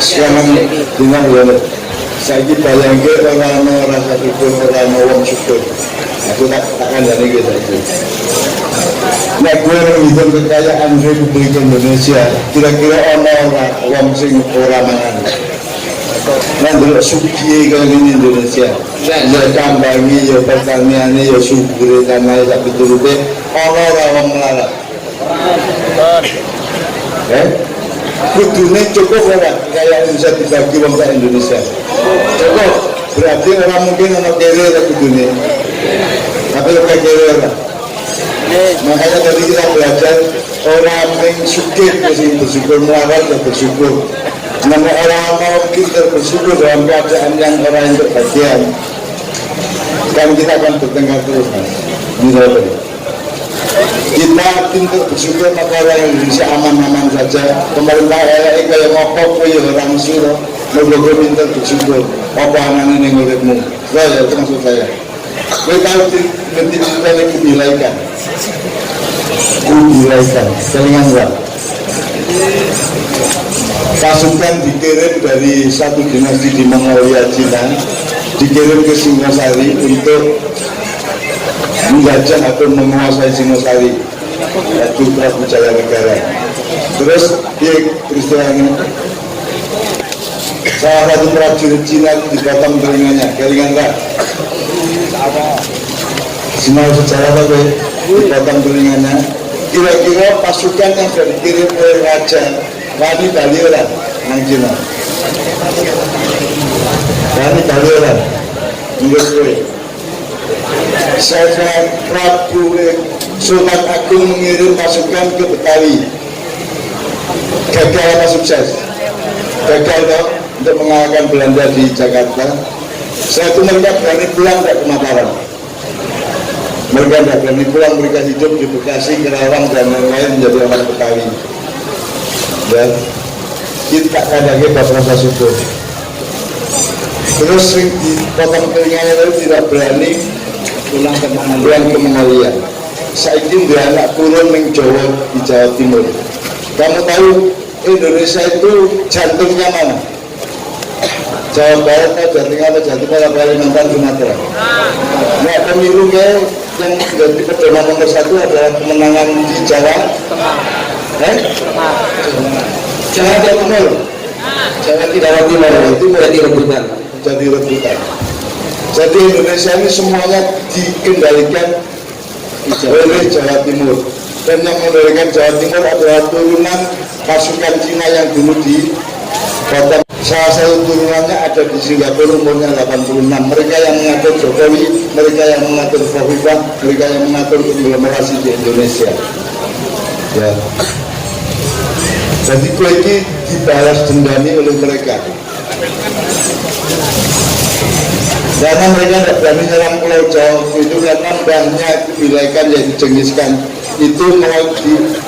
sekarang dengan ya saya bayangke orang rasa syukur orang wong syukur aku takkan dari kita itu. Nah gue menghitung kekayaan Republik Indonesia kira-kira orang wong sing ora mangan. Nah dulu suki kalau ini Indonesia ya kambangi ya pertanian ya subur dan lain tapi turutnya orang melarat. Kudune cukup ora kaya bisa dibagi wong sak Indonesia. Cukup. Berarti orang mungkin ono kere ta kudune. Tapi lebih kere ora. Makanya tadi kita belajar orang yang sugih mesti bersyukur, melarat dan bersyukur. Karena orang mau kita bersyukur dalam keadaan yang orang yang berbahagia. Dan kita akan bertengkar terus. Misalnya kita pintar bersyukur maka orang Indonesia aman-aman saja. Pemerintah kayak ngopok ya orang suruh mereka pintar bersyukur apa anak ini nguripmu. Saya itu maksud saya kita harus kubilaikan selingan enggak pasukan dikirim dari satu dinasti di Mongolia Cina dikirim ke Singosari untuk menjajah atau menguasai Singosari yaitu Prabu Jayanegara. Terus dia peristiwanya salah satu prajurit Cina dipotong telinganya, kelingan enggak? Semua sejarah apa dipotong telinganya. Kira-kira pasukan yang sudah dikirim oleh Raja Wani Bali orang yang Cina. Wani Bali orang menurut gue saya Prabu Sultan Agung mengirim pasukan ke Betawi. Gagal apa sukses? Gagal dong untuk mengalahkan Belanda di Jakarta. Saya itu mereka berani pulang ke Mataram. Mereka tidak berani pulang, mereka hidup di Bekasi, Kerawang dan lain-lain menjadi orang Betawi. Dan kita kadang-kadang rasa syukur. Terus sering dipotong telinganya itu tidak berani pulang ke Mongolia. Saya ingin dia anak turun di Jawa Timur. Kamu tahu Indonesia itu jantungnya mana? Jawa Barat atau Jawa Tengah atau Jawa Timur atau Kalimantan, Sumatera. Nah pemilunya yang menjadi pedoman nomor 1 adalah kemenangan di Jawa Jawa Timur. Jawa Timur itu menjadi rebutan. Jadi Indonesia ini semuanya dikendalikan oleh Jawa Timur. Dan yang mengendalikan Jawa Timur adalah turunan pasukan Cina yang dulu di kota. Salah satu turunannya ada di Singapura, umurnya 86. Mereka yang mengatur Jokowi, mereka yang mengatur Khofifah, mereka yang mengatur konglomerasi di Indonesia. Ya. Jadi ini dibalas dendami oleh mereka. Karena mereka tidak berani menyerang Pulau Jawa itu karena mbahnya wilayahkan yang dijengiskan itu mau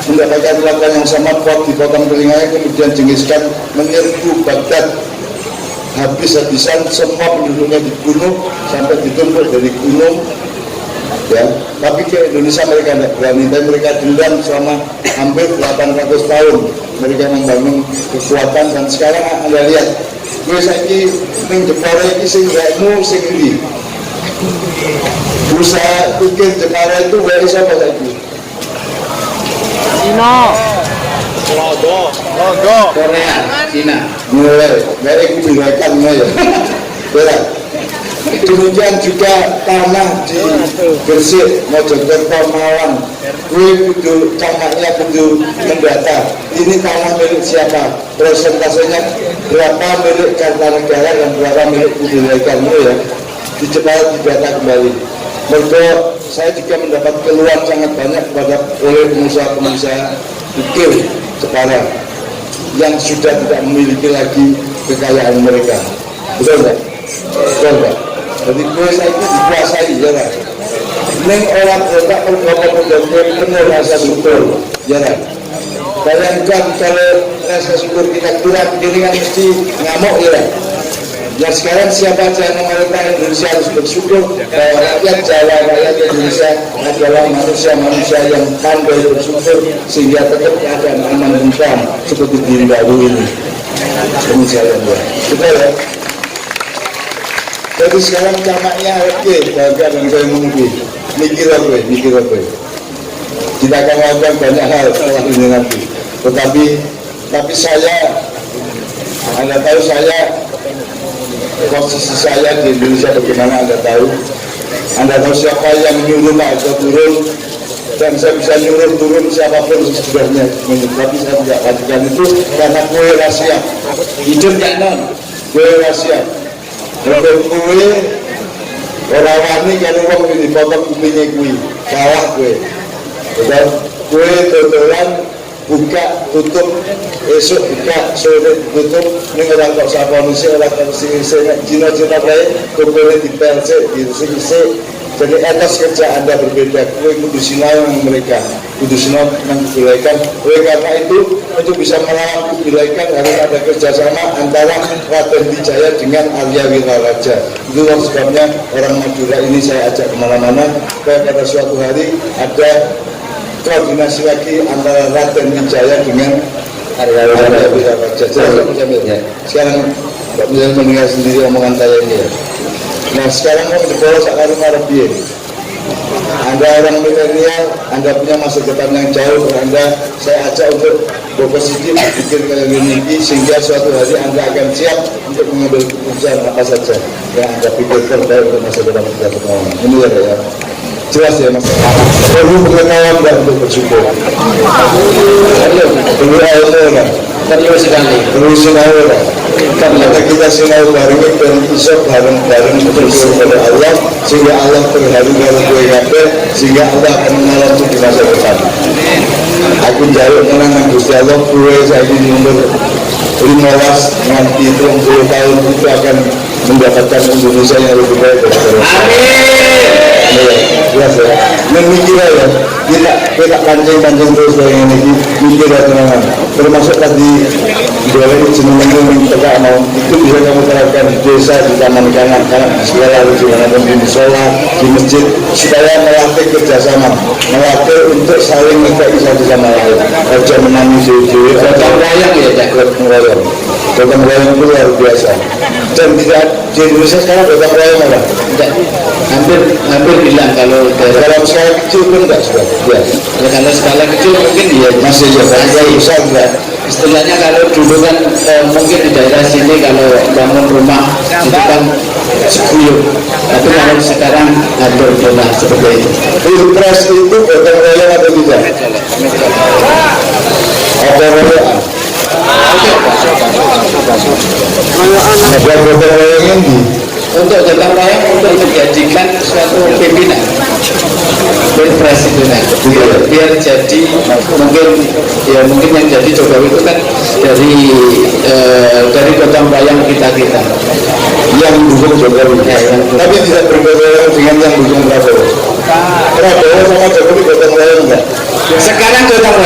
mendapatkan perlakuan yang sama kuat dipotong telinganya kemudian jengiskan menyerbu Baghdad habis-habisan semua penduduknya dibunuh sampai ditumpuk dari gunung ya. Tapi ke Indonesia mereka tidak berani, tapi mereka dendam selama hampir 800 tahun mereka membangun kekuatan. Dan sekarang Anda lihat gue saiki ning Jepara iki sing gaekmu sing ndi? Usaha pikir Jepara itu wae sapa saiki? Cina. Logo. Korea, Cina. Mulai gaek dibiarkan ya. Betul. Demikian juga tanah di Gresik, Mojokerto, Malang. Gue kudu tanahnya kudu mendata. Ini tanah milik siapa? Persentasenya berapa milik Kartanegara dan berapa milik Kudilekanmu ya? Di Jepara didata kembali. Mereka saya juga mendapat keluhan sangat banyak oleh pengusaha-pengusaha kecil Jepara yang sudah tidak memiliki lagi kekayaan mereka. Betul nggak? Betul nggak? Jadi gue saya itu dikuasai ya lah. Neng orang kota berapa penuh rasa syukur ya lah. Bayangkan kalau rasa syukur kita kurang, ini kan mesti ngamuk ya lah. Ya sekarang siapa aja yang memerintah Indonesia harus bersyukur bahwa rakyat Jawa, rakyat Indonesia adalah manusia-manusia yang pandai bersyukur sehingga tetap keadaan aman dan tentram seperti diri baru ini. Ini jalan ya. Kita ya. Jadi sekarang camaknya oke, bangga dan saya menunggu. Mikir apa? Kita akan melakukan banyak hal setelah ini nanti. Tapi saya, Anda tahu posisi saya di Indonesia bagaimana Anda tahu. Anda tahu siapa yang nyuruh Pak Harto turun, dan saya bisa nyuruh turun siapapun sesudahnya. Tapi saya tidak lakukan itu karena kue rahasia. Hidup gak non? Kue rahasia. Kalau kue orang wani kan uang ini potong kupingnya kue, kalah kue. Betul? Kue totolan buka tutup, esok buka sore tutup. Ini orang kok siapa manusia orang kok sini Cina baik, kue di PLC di sini. Jadi atas kerja Anda berbeda, kue kudu sinau dengan mereka, kudu sinau dengan kebaikan. Oleh karena itu, untuk bisa melawan kebaikan harus ada kerjasama antara Raden Wijaya dengan Arya Wiraraja. Itulah sebabnya orang Madura ini saya ajak kemana-mana. Pada suatu hari ada koordinasi lagi antara Raden Wijaya dengan Arya Wiraraja. Sekarang Pak Misalnya mendengar sendiri omongan saya ini ya. Nah sekarang mau dibawa sekarang Arabia. Anda orang milenial, Anda punya masa depan yang jauh. Saya ajak untuk berpositif, berpikir kayak gini, sehingga suatu hari Anda akan siap untuk mengambil keputusan apa saja yang Anda pikirkan terkait untuk masa depan kita semua. Ini ya. Jelas ya mas. Perlu pengetahuan dan untuk bersyukur. Perlu ilmu, perlu sinau. Karena kita sinau bareng dan bisa bareng-bareng bersyukur pada Allah, sehingga Allah terharu kalau gue kabeh, sehingga Allah akan menolong di masa depan. Aku jaluk menang Gusti Allah, gue saya ini umur 15 nanti 30 tahun itu akan mendapatkan Indonesia yang lebih baik dari sekarang. Amin. Jelas ya. Memikir ya. Kita pancing terus dari ini. Mikir ya teman-teman. Termasuk tadi boleh jenengan yang tegak mau itu bisa kamu terapkan di desa, di taman kanak-kanak, di sekolah, di musola, di masjid, supaya melatih kerjasama, melatih untuk saling mengikuti satu sama lain. Kerja menangis diri. Gotong royong ya, gotong royong. Gotong royong itu luar biasa. Dan tidak di Indonesia sekarang gotong royong apa? Tidak. Hampir bilang kalau dalam skala kecil pun enggak sudah. Ya. Kalau skala kecil mungkin ya masih ya. Besar enggak. Istilahnya kalau dulu kan mungkin di daerah sini kalau bangun rumah itu kan seguyur. Tapi kalau sekarang hampir punah seperti itu. Pilpres itu gotong royong atau tidak? Apa royongan? Ada gotong royong ini. Untuk gotong royong untuk menjadikan suatu pimpinan Pilpres itu biar jadi mungkin yang jadi Jokowi itu kan dari gotong royong kita yang dukung Jokowi tapi tidak bergotong dengan yang dukung Prabowo sama Jokowi gotong royong enggak? Sekarang gotong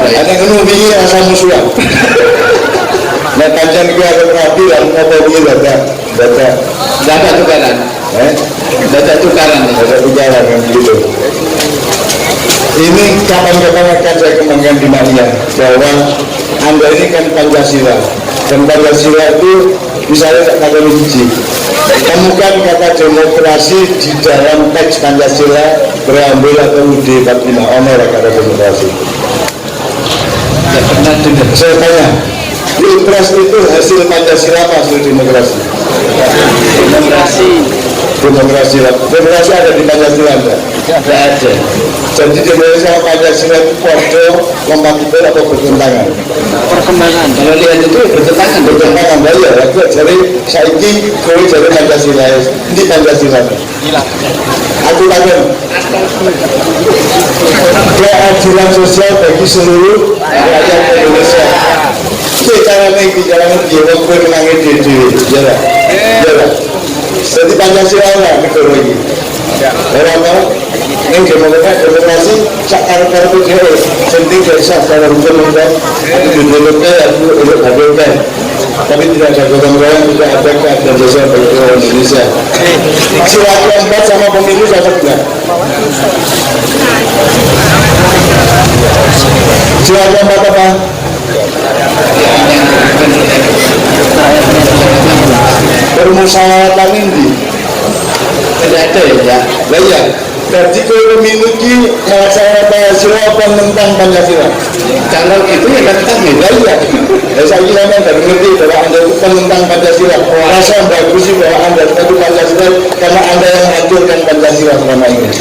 royong ada yang ngomongin asal musuhan. Nah, kajian gue akan rapi dan mau begini data tukaran yang begitu. Ini kapan-kapan akan saya kembangkan di Malia bahwa Anda ini kan Pancasila dan Pancasila itu misalnya kata kunci temukan kata demokrasi di dalam teks Pancasila preambul atau UUD 45 honor kata demokrasi. Tidak pernah dengar. Saya tanya, Pilpres itu hasil Pancasila apa hasil demokrasi? Demokrasi ada di Pancasila enggak? Tidak ada. Jadi demokrasi sama Pancasila itu podo kompatibel atau bertentangan? Perkembangan. Kalau lihat itu bertentangan. Ya. Jadi saiki kowe jadi Pancasila ini Pancasila. Aku tanya. Keadilan sosial bagi seluruh rakyat Indonesia. Caranya gue menangin diri, ya. Jadi Pancasila lah negara ini. Orang tahu ini demokrasi sakar itu dia penting dari secara hukum untuk didevelopkan, tapi tidak ada gotong royong, tidak ada keadilan sosial bagi orang Indonesia. Sila keempat sama pemilu sama enggak? Sila keempat apa? musyawaratan ini tidak ada ya. Lah ya, jadi kalau memiliki melaksanakan Pancasila tentang Pancasila. Kalau itu ya katakan ya, ya saya kira Anda mengerti bahwa Anda itu tentang Pancasila. Rasa bagus sih bahwa Anda itu Pancasila karena Anda yang menghancurkan Pancasila selama ini.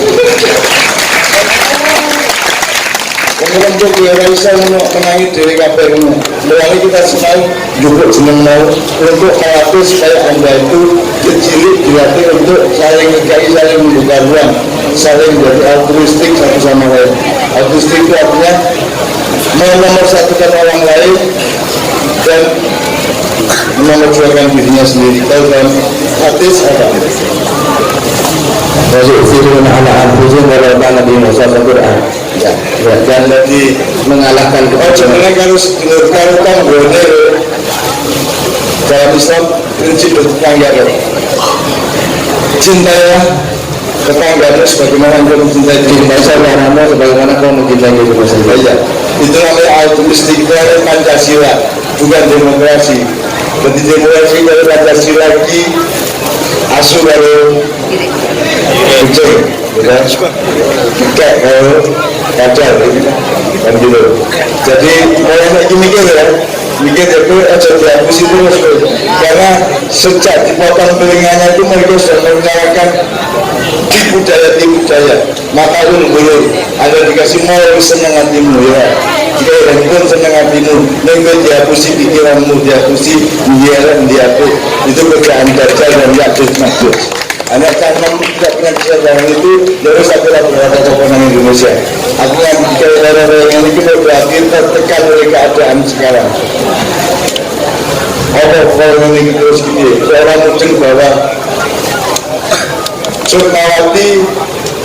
Kemudian juga bisa menangi diri KPU. Melalui kita semua juga senang mau untuk khawatir supaya Anda itu kecil dilatih untuk saling menghargai, saling membuka ruang, saling menjadi altruistik satu sama lain. Altruistik itu artinya menomorsatukan orang lain dan menomorjuakan dirinya sendiri. Kalau dalam hadis apa? Firman al-Anfusum walaupun Nabi Musa Al-Quran. Ya, Dan lebih mengalahkan sebenarnya kalau tanggone dalam Islam prinsip bertetangga cintailah tetanggamu sebagaimana engkau mencintai dirimu saudaramu sebagaimana kau mencintai dirimu sendiri. Ya, itu namanya altruistik, itu Pancasila, bukan demokrasi. Jadi demokrasi dari Pancasila lagi asu baru kucing, ya, kayak kalau kadal, kan gitu. Jadi orang lagi mikir itu aja dihapus itu karena sejak dipotong telinganya itu mereka sudah menyalakan tipu daya, maka lu boleh ada dikasih mau seneng hatimu ya. Jika pun seneng hatimu, mereka dihapusi pikiranmu, dihapusi dihapus. Itu kerjaan Dajjal dan Ya'juj Ma'juj. Anak kanan tidak pernah kesadaran itu dari satu beberapa tokoh Indonesia. Artinya jika orang-orang yang itu berakhir tertekan oleh keadaan sekarang. Kalau ini terus gini, seorang muncul bahwa Sukmawati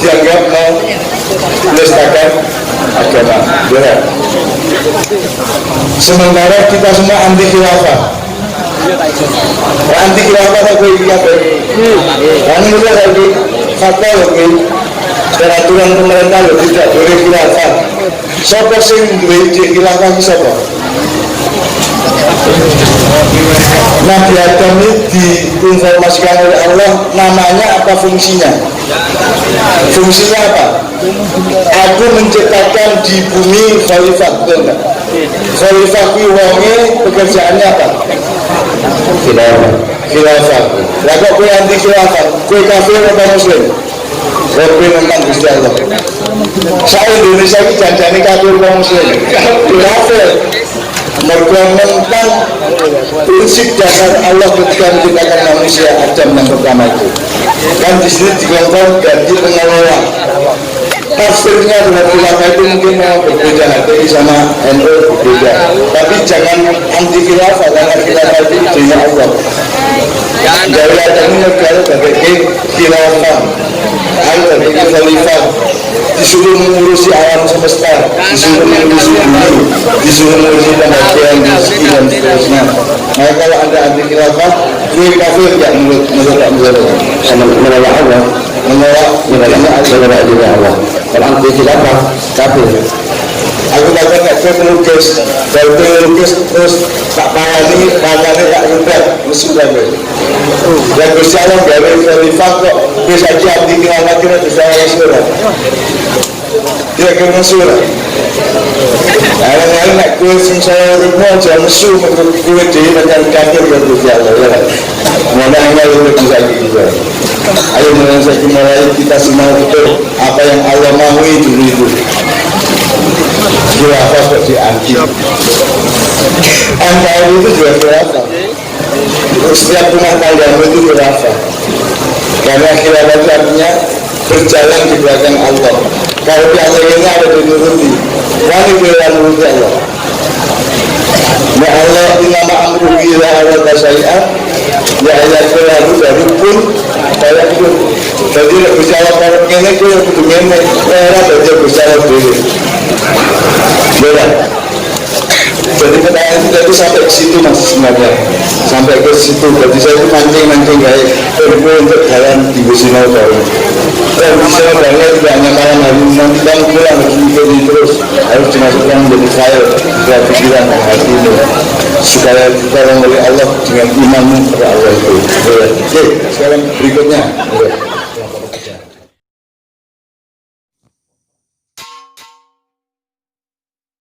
dianggap mau melestarikan agama, ya. Sementara kita semua anti khilafah. Anti khilafah aku ingat karena itu lagi fatwa lagi peraturan pemerintah lebih tidak boleh khilafah. Siapa sih boleh khilafah itu siapa? Nabi Adam ini diinformasikan oleh Allah namanya apa fungsinya? Fungsinya apa? Aku menciptakan di bumi khalifah, betul nggak? Khalifah itu wongnya pekerjaannya apa? Khilafah. Lah kok kue anti khilafah? Kue kafir atau muslim? Kue tentang Gusti Allah. Saya Indonesia ini janjani kafir atau muslim? Kafir. Mereka tentang prinsip dasar Allah ketika menciptakan manusia Adam yang pertama itu. Kan di sini dikatakan ganti pengelola. Tafsirnya adalah khilafah itu mungkin mau berbeda hati sama NU berbeda. Tapi jangan anti khilafah karena khilafah itu dina Allah. Dari ada negara sebagai khilafah, ada sebagai khalifah, disuruh mengurusi alam semesta, disuruh mengurusi bumi, disuruh mengurusi pembagian rezeki dan seterusnya. Maka kalau anda anti khilafah, gue kafir ya menurut menolak Allah, menolak juga Allah. Kalau anti khilafah kafir. Aku bahkan nggak pelukis, dari pelukis terus tak pahami, tak rubah, musuh lagi. Dan Gusti Allah dari khalifah kok bisa aja anti khilafah kita bisa surah. Dia kena surah. Orang-orang nak kue sengsara rumah jangan musuh untuk kue dia dengan kafir dan Gusti Allah. Mana yang lebih bisa kita. Ayo mulai kita semua betul apa yang Allah mahui dulu itu. Khilafah kok dianti. NKRI itu juga khilafah. Setiap rumah tanggamu itu khilafah. Karena khilafah itu artinya berjalan di belakang Allah. Kalau di akhirnya ada dinuruti, wani bilang nuruti Allah. Ya Allah, inama amru bila Allah tasyai'ah, ya ayat kelaru dari pun saya itu. Jadi berbicara orang ini itu dengan orang saja berbicara dulu. Ya. Jadi pertanyaan kita itu sampai ke situ mas sebenarnya, sampai ke situ. Jadi saya itu mancing kayak perlu untuk jalan di Businau baru. Dan Businau barunya tidak hanya malam hari nanti dan pulang harus mengikuti terus harus dimasukkan menjadi file segala pikiran dan hatimu, supaya ditolong oleh Allah dengan imanmu kepada Allah itu. Oke, sekarang berikutnya.